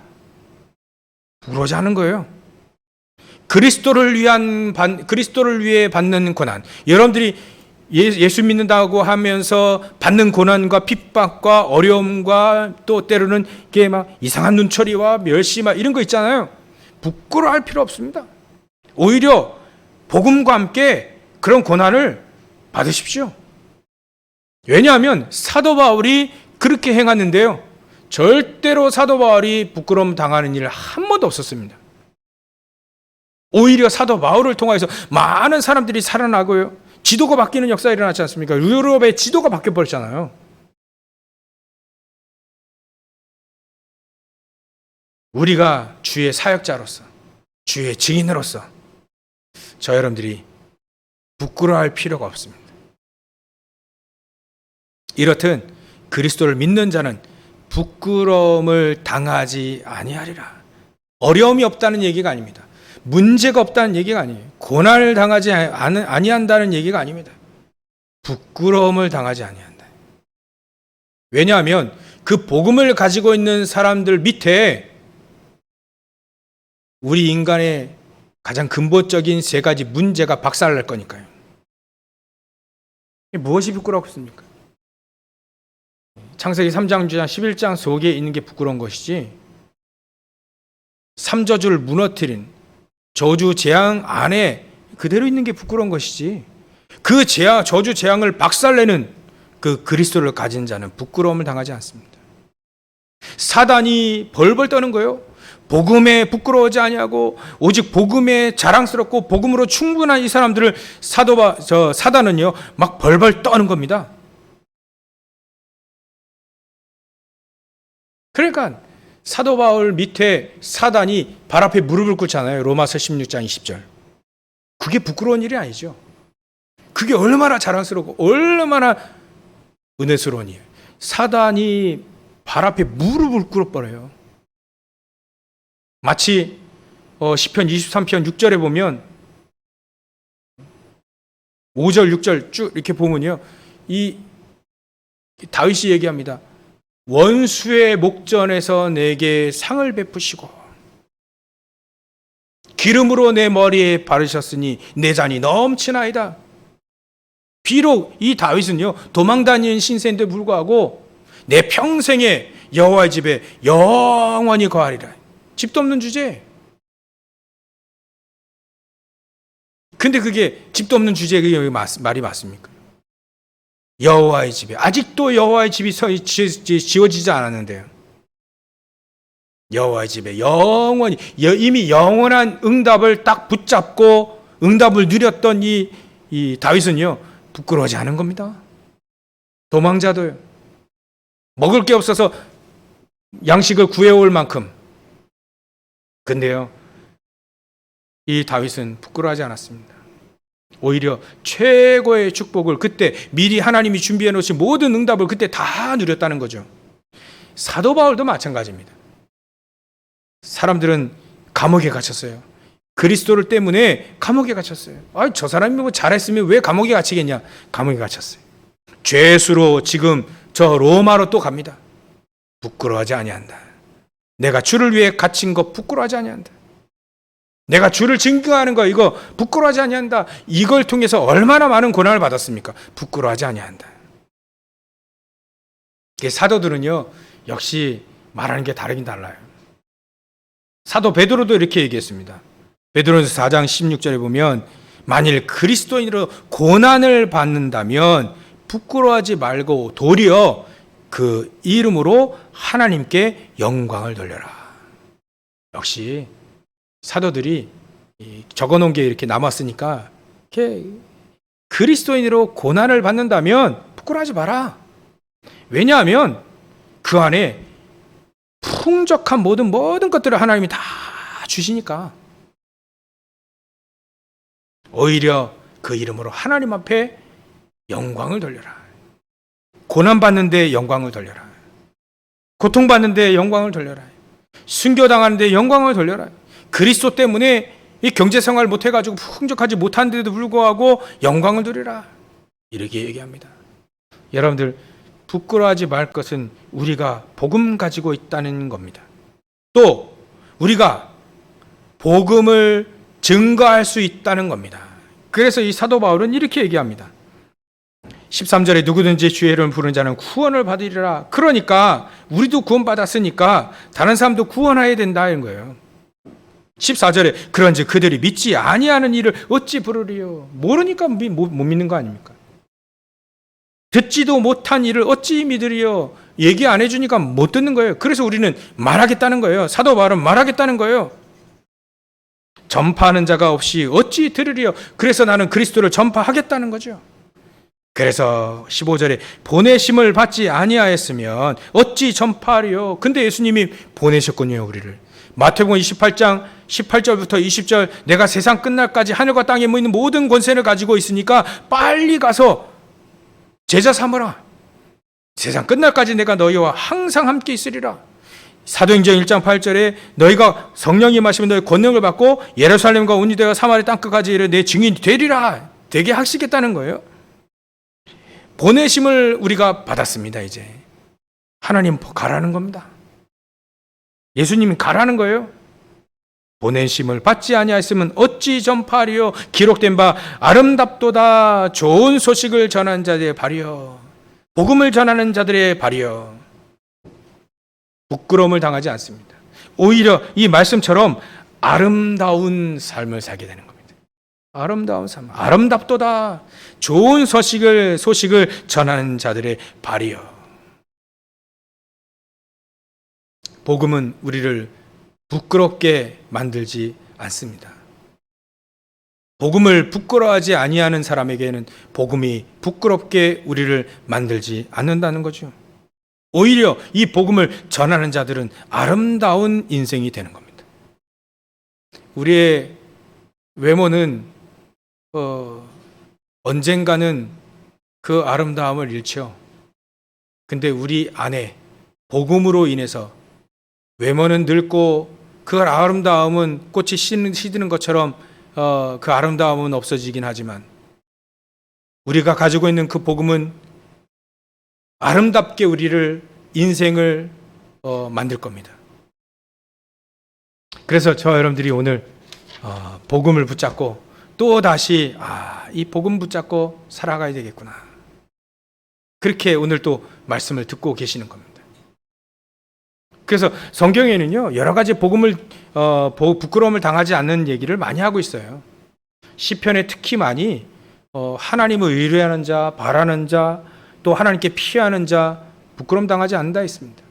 부끄러워하지 않은 거예요. 그리스도를 위해 받는 고난. 여러분들이 예수 믿는다고 하면서 받는 고난과 핍박과 어려움과 또 때로는 이게 막 이상한 눈초리와 멸시 막 이런 거 있잖아요. 부끄러워할 필요 없습니다. 오히려 복음과 함께 그런 고난을 받으십시오. 왜냐하면 사도 바울이 그렇게 행했는데요. 절대로 사도 바울이 부끄러움 당하는 일 한 번도 없었습니다. 오히려 사도 바울을 통해서 많은 사람들이 살아나고요. 지도가 바뀌는 역사가 일어났지 않습니까? 유럽의 지도가 바뀌어버렸잖아요. 우리가 주의 사역자로서, 주의 증인으로서 저 여러분들이 부끄러워할 필요가 없습니다. 이렇듯 그리스도를 믿는 자는 부끄러움을 당하지 아니하리라. 어려움이 없다는 얘기가 아닙니다. 문제가 없다는 얘기가 아니에요. 고난을 당하지 아니한다는 얘기가 아닙니다. 부끄러움을 당하지 아니한다. 왜냐하면 그 복음을 가지고 있는 사람들 밑에 우리 인간의 가장 근본적인 세 가지 문제가 박살날 거니까요. 무엇이 부끄럽습니까? 창세기 3장, 11장 속에 있는 게 부끄러운 것이지, 삼저주를 무너뜨린 저주 재앙 안에 그대로 있는 게 부끄러운 것이지, 그 저주 재앙을 박살내는 그 그리스도를 가진 자는 부끄러움을 당하지 않습니다. 사단이 벌벌 떠는 거예요. 복음에 부끄러워하지 아니하고 오직 복음에 자랑스럽고 복음으로 충분한 이 사람들을 사단은요 막 벌벌 떠는 겁니다. 그러니까 사도 바울 밑에 사단이 발 앞에 무릎을 꿇잖아요. 로마서 16장 20절. 그게 부끄러운 일이 아니죠. 그게 얼마나 자랑스럽고 얼마나 은혜스러운 일이에요. 사단이 발 앞에 무릎을 꿇어버려요. 마치 시편 23편 6절에 보면 5절 6절 쭉 이렇게 보면요, 이 다윗이 얘기합니다. 원수의 목전에서 내게 상을 베푸시고 기름으로 내 머리에 바르셨으니 내 잔이 넘치나이다. 비록 이 다윗은요 도망다니는 신세인데 불구하고 내 평생에 여호와의 집에 영원히 거하리라. 집도 없는 주제. 근데 그게 집도 없는 주제의 말이 맞습니까? 여호와의 집에, 아직도 여호와의 집이 지어지지 않았는데요. 여호와의 집에 영원히, 이미 영원한 응답을 딱 붙잡고 응답을 누렸던 이 다윗은요 부끄러워하지 않은 겁니다. 도망자도요. 먹을 게 없어서 양식을 구해올 만큼. 근데요 이 다윗은 부끄러워하지 않았습니다. 오히려 최고의 축복을 그때 미리 하나님이 준비해 놓으신 모든 응답을 그때 다 누렸다는 거죠. 사도 바울도 마찬가지입니다. 사람들은 감옥에 갇혔어요. 그리스도를 때문에 감옥에 갇혔어요. 저 사람이 뭐 잘했으면 왜 감옥에 갇히겠냐? 감옥에 갇혔어요. 죄수로 지금 저 로마로 또 갑니다. 부끄러워하지 아니한다. 내가 주를 위해 갇힌 거 부끄러워하지 아니한다. 내가 주를 증거하는 거 이거 부끄러워하지 아니한다. 이걸 통해서 얼마나 많은 고난을 받았습니까? 부끄러워하지 아니한다. 사도들은요 역시 말하는 게 다르긴 달라요. 사도 베드로도 이렇게 얘기했습니다. 베드로전서 4장 16절에 보면 만일 그리스도인으로 고난을 받는다면 부끄러워하지 말고 도리어 그 이름으로 하나님께 영광을 돌려라. 역시 사도들이 적어놓은 게 이렇게 남았으니까 이렇게 그리스도인으로 고난을 받는다면 부끄러워하지 마라. 왜냐하면 그 안에 풍족한 모든 것들을 하나님이 다 주시니까. 오히려 그 이름으로 하나님 앞에 영광을 돌려라. 고난받는데 영광을 돌려라. 고통받는데 영광을 돌려라. 순교당하는데 영광을 돌려라. 그리스도 때문에 이 경제생활 못해가지고 풍족하지 못한데도 불구하고 영광을 돌리라. 이렇게 얘기합니다. 여러분들, 부끄러워하지 말 것은 우리가 복음 가지고 있다는 겁니다. 또 우리가 복음을 증거할 수 있다는 겁니다. 그래서 이 사도 바울은 이렇게 얘기합니다. 13절에 누구든지 주의 이름을 부르는 자는 구원을 받으리라. 그러니까 우리도 구원받았으니까 다른 사람도 구원해야 된다 이런 거예요. 14절에 그런즉 그들이 믿지 아니하는 일을 어찌 부르리요. 모르니까 못 믿는 거 아닙니까? 듣지도 못한 일을 어찌 믿으리요. 얘기 안 해주니까 못 듣는 거예요. 그래서 우리는 말하겠다는 거예요. 사도 바울은 말하겠다는 거예요. 전파하는 자가 없이 어찌 들으리요. 그래서 나는 그리스도를 전파하겠다는 거죠. 그래서 15절에 보내심을 받지 아니하였으면 어찌 전파하리요. 근데 예수님이 보내셨군요, 우리를. 마태복음 28장 18절부터 20절, 내가 세상 끝날까지 하늘과 땅에 있는 모든 권세를 가지고 있으니까 빨리 가서 제자 삼으라. 세상 끝날까지 내가 너희와 항상 함께 있으리라. 사도행전 1장 8절에 너희가 성령이 임하시면 너희 권능을 받고 예루살렘과 온 유대와 사마리아 땅끝까지 이르러 내 증인이 되리라. 되게 하시겠다는 거예요. 보내심을 우리가 받았습니다. 이제 하나님 가라는 겁니다. 예수님이 가라는 거예요. 보내심을 받지 아니하였으면 어찌 전파하리요. 기록된 바 아름답도다. 좋은 소식을 전하는 자들의 발이요. 복음을 전하는 자들의 발이요. 부끄러움을 당하지 않습니다. 오히려 이 말씀처럼 아름다운 삶을 살게 되는 겁니다. 아름다운 삶, 아름답도다. 좋은 소식을 전하는 자들의 발이요. 복음은 우리를 부끄럽게 만들지 않습니다. 복음을 부끄러워하지 아니하는 사람에게는 복음이 부끄럽게 우리를 만들지 않는다는 거죠. 오히려 이 복음을 전하는 자들은 아름다운 인생이 되는 겁니다. 우리의 외모는 언젠가는 그 아름다움을 잃죠. 근데 우리 안에 복음으로 인해서 외모는 늙고 그 아름다움은 꽃이 시드는 것처럼 그 아름다움은 없어지긴 하지만 우리가 가지고 있는 그 복음은 아름답게 우리를 인생을 만들 겁니다. 그래서 저 여러분들이 오늘 복음을 붙잡고 또 다시 이 복음 붙잡고 살아가야 되겠구나. 그렇게 오늘 또 말씀을 듣고 계시는 겁니다. 그래서 성경에는요 여러 가지 복음을 부끄러움을 당하지 않는 얘기를 많이 하고 있어요. 시편에 특히 많이 하나님을 의뢰하는 자, 바라는 자, 또 하나님께 피하는 자, 부끄러움 당하지 않는다 했습니다.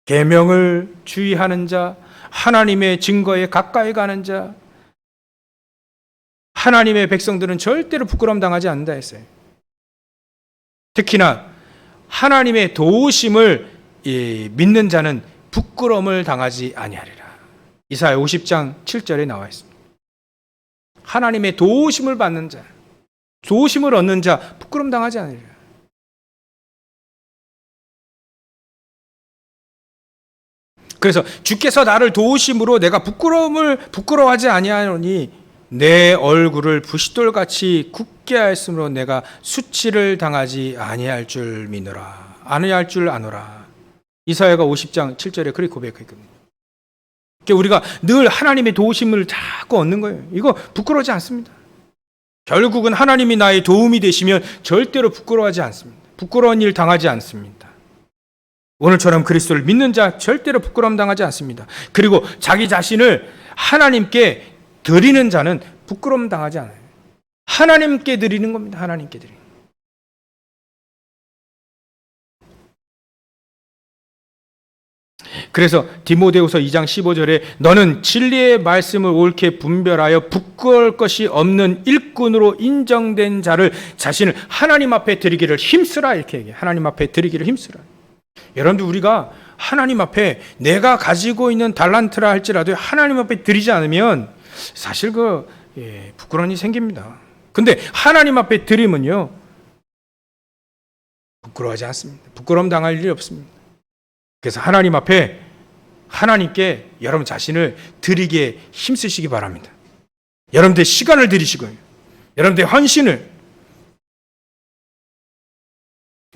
계명을 주의하는 자, 하나님의 증거에 가까이 가는 자, 하나님의 백성들은 절대로 부끄러움 당하지 않는다 했어요. 특히나 하나님의 도우심을 믿는 자는 부끄러움을 당하지 아니하리라. 이사야 50장 7절에 나와 있습니다. 하나님의 도우심을 받는 자, 도우심을 얻는 자, 부끄러움 당하지 않으리라. 그래서 주께서 나를 도우심으로 내가 부끄러워하지 아니하노니 내 얼굴을 부싯돌같이 굳게 하였으므로 내가 수치를 당하지 아니할 줄 믿노라. 아니할 줄 아노라. 이사야가 50장 7절에 그렇게 고백했거든요. 우리가 늘 하나님의 도우심을 자꾸 얻는 거예요. 이거 부끄러워하지 않습니다. 결국은 하나님이 나의 도움이 되시면 절대로 부끄러워하지 않습니다. 부끄러운 일 당하지 않습니다. 오늘처럼 그리스도를 믿는 자 절대로 부끄러움 당하지 않습니다. 그리고 자기 자신을 하나님께 드리는 자는 부끄러움 당하지 않아요. 하나님께 드리는 겁니다. 하나님께 드리는. 그래서 디모데후서 2장 15절에 너는 진리의 말씀을 옳게 분별하여 부끄러울 것이 없는 일꾼으로 인정된 자를 자신을 하나님 앞에 드리기를 힘쓰라 이렇게 얘기해요. 하나님 앞에 드리기를 힘쓰라. 여러분들 우리가 하나님 앞에 내가 가지고 있는 달란트라 할지라도 하나님 앞에 드리지 않으면 사실 부끄러움이 생깁니다. 근데 하나님 앞에 드리면요 부끄러워하지 않습니다. 부끄러움 당할 일이 없습니다. 그래서 하나님 앞에 하나님께 여러분 자신을 드리기에 힘쓰시기 바랍니다. 여러분들 시간을 들이시고요. 여러분들 헌신을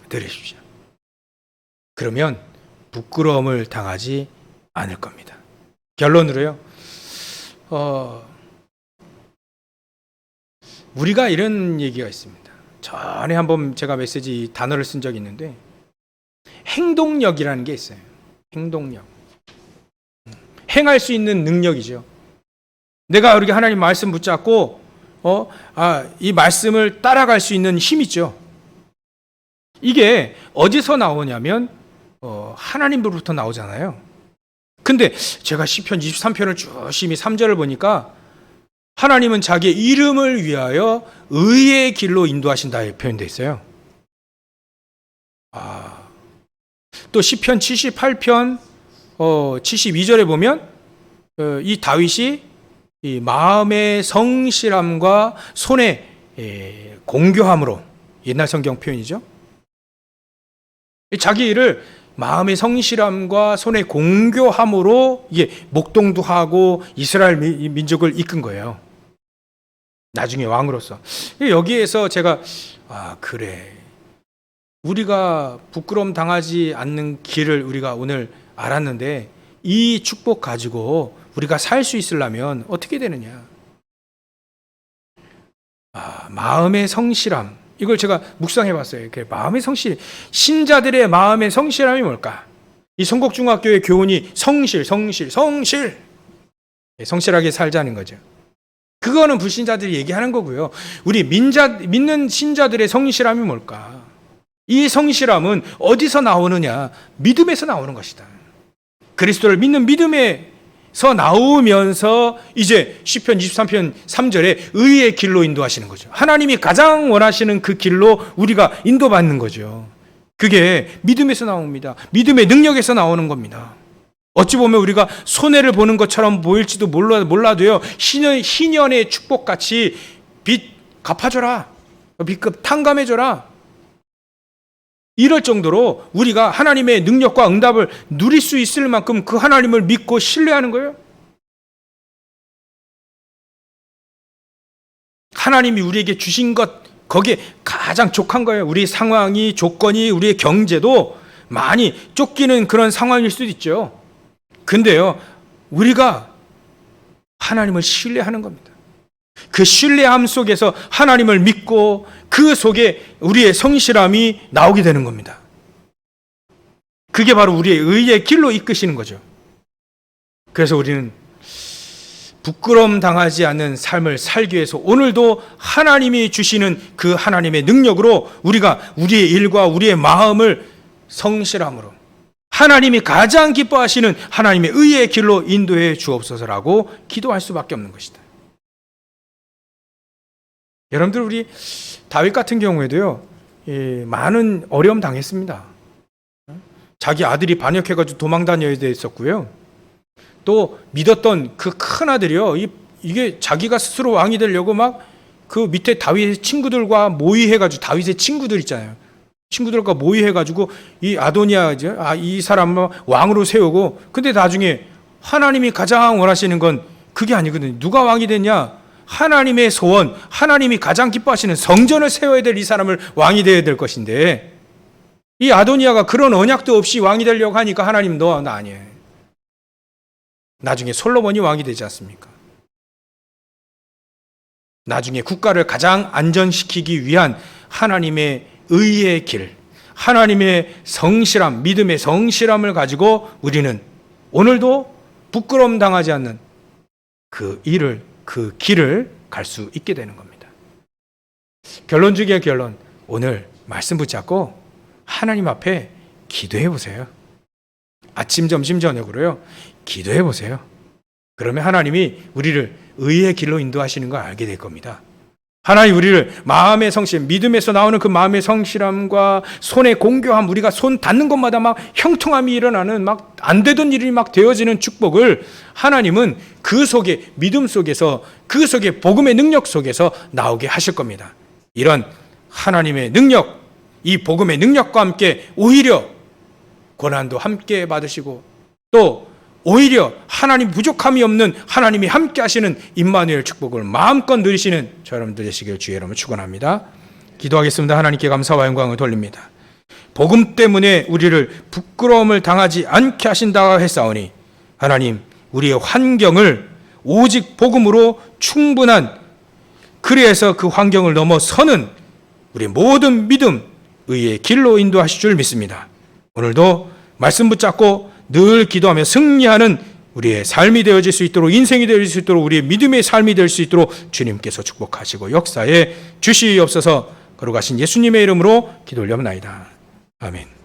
드리십시오. 그러면 부끄러움을 당하지 않을 겁니다. 결론으로요. 우리가 이런 얘기가 있습니다. 전에 한번 제가 메시지 단어를 쓴 적이 있는데 행동력이라는 게 있어요. 행동력. 행할 수 있는 능력이죠. 내가 이렇게 하나님 말씀 붙잡고 이 말씀을 따라갈 수 있는 힘이죠. 이게 어디서 나오냐면 하나님으로부터 나오잖아요. 근데 제가 시편 23편을 주심히 3절을 보니까 하나님은 자기의 이름을 위하여 의의 길로 인도하신다 표현되어 있어요. 또 시편 78편 72절에 보면 이 다윗이 이 마음의 성실함과 손의 공교함으로, 옛날 성경 표현이죠. 자기 일을 마음의 성실함과 손의 공교함으로 이게 목동도 하고 이스라엘 민족을 이끈 거예요. 나중에 왕으로서. 여기에서 제가 그래, 우리가 부끄러움 당하지 않는 길을 우리가 오늘 알았는데 이 축복 가지고 우리가 살 수 있으려면 어떻게 되느냐. 마음의 성실함, 이걸 제가 묵상해 봤어요. 마음의 성실, 신자들의 마음의 성실함이 뭘까? 이 성곡중학교의 교훈이 성실하게 살자는 거죠. 그거는 불신자들이 얘기하는 거고요. 우리 믿는 신자들의 성실함이 뭘까? 이 성실함은 어디서 나오느냐? 믿음에서 나오는 것이다. 그리스도를 믿는 믿음에서 나오면서 이제 시편 23편 3절에 의의 길로 인도하시는 거죠. 하나님이 가장 원하시는 그 길로 우리가 인도받는 거죠. 그게 믿음에서 나옵니다. 믿음의 능력에서 나오는 겁니다. 어찌 보면 우리가 손해를 보는 것처럼 보일지도 몰라도요, 희년의 축복같이 빚 갚아줘라, 빚급 탕감해줘라, 이럴 정도로 우리가 하나님의 능력과 응답을 누릴 수 있을 만큼 그 하나님을 믿고 신뢰하는 거예요. 하나님이 우리에게 주신 것, 거기에 가장 족한 거예요. 우리 상황이, 조건이, 우리의 경제도 많이 쫓기는 그런 상황일 수도 있죠. 근데요, 우리가 하나님을 신뢰하는 겁니다. 그 신뢰함 속에서 하나님을 믿고 그 속에 우리의 성실함이 나오게 되는 겁니다. 그게 바로 우리의 의의 길로 이끄시는 거죠. 그래서 우리는 부끄러움 당하지 않는 삶을 살기 위해서 오늘도 하나님이 주시는 그 하나님의 능력으로 우리가 우리의 일과 우리의 마음을 성실함으로 하나님이 가장 기뻐하시는 하나님의 의의 길로 인도해 주옵소서라고 기도할 수밖에 없는 것이다. 여러분들, 우리 다윗 같은 경우에도요, 많은 어려움 당했습니다. 자기 아들이 반역해가지고 도망 다녀야 됐었고요. 또 믿었던 그 큰 아들이요, 이게 자기가 스스로 왕이 되려고 막 그 밑에 다윗의 친구들과 모의해가지고, 다윗의 친구들 있잖아요. 친구들과 모의해가지고 이 아도니아, 이 사람을 왕으로 세우고, 근데 나중에 하나님이 가장 원하시는 건 그게 아니거든요. 누가 왕이 됐냐? 하나님의 소원, 하나님이 가장 기뻐하시는 성전을 세워야 될 이 사람을 왕이 되어야 될 것인데, 이 아도니아가 그런 언약도 없이 왕이 되려고 하니까 하나님, 나 아니에요. 나중에 솔로몬이 왕이 되지 않습니까? 나중에 국가를 가장 안전시키기 위한 하나님의 의의 길, 하나님의 성실함, 믿음의 성실함을 가지고 우리는 오늘도 부끄러움 당하지 않는 그 길을 갈 수 있게 되는 겁니다. 결론 중에 결론, 오늘 말씀 붙잡고 하나님 앞에 기도해 보세요. 아침, 점심, 저녁으로요, 기도해 보세요. 그러면 하나님이 우리를 의의 길로 인도하시는 걸 알게 될 겁니다. 하나님 우리를 마음의 성실, 믿음에서 나오는 그 마음의 성실함과 손의 공교함, 우리가 손 닿는 것마다 막 형통함이 일어나는, 막 안 되던 일이 막 되어지는 축복을 하나님은 그 속에, 믿음 속에서, 그 속에 복음의 능력 속에서 나오게 하실 겁니다. 이런 하나님의 능력, 이 복음의 능력과 함께 오히려 고난도 함께 받으시고 또 오히려 하나님 부족함이 없는 하나님이 함께 하시는 임마누엘 축복을 마음껏 누리시는 저 여러분들 되시길 주의 이름으로 축원합니다. 기도하겠습니다. 하나님께 감사와 영광을 돌립니다. 복음 때문에 우리를 부끄러움을 당하지 않게 하신다 했사오니 하나님 우리의 환경을 오직 복음으로 충분한 그래서 그 환경을 넘어서는 우리 모든 믿음 의의 길로 인도하실 줄 믿습니다. 오늘도 말씀 붙잡고 늘 기도하며 승리하는 우리의 삶이 되어질 수 있도록 인생이 되어질 수 있도록 우리의 믿음의 삶이 될 수 있도록 주님께서 축복하시고 역사에 주시옵소서. 거룩하신 예수님의 이름으로 기도 올려옵나이다. 아멘.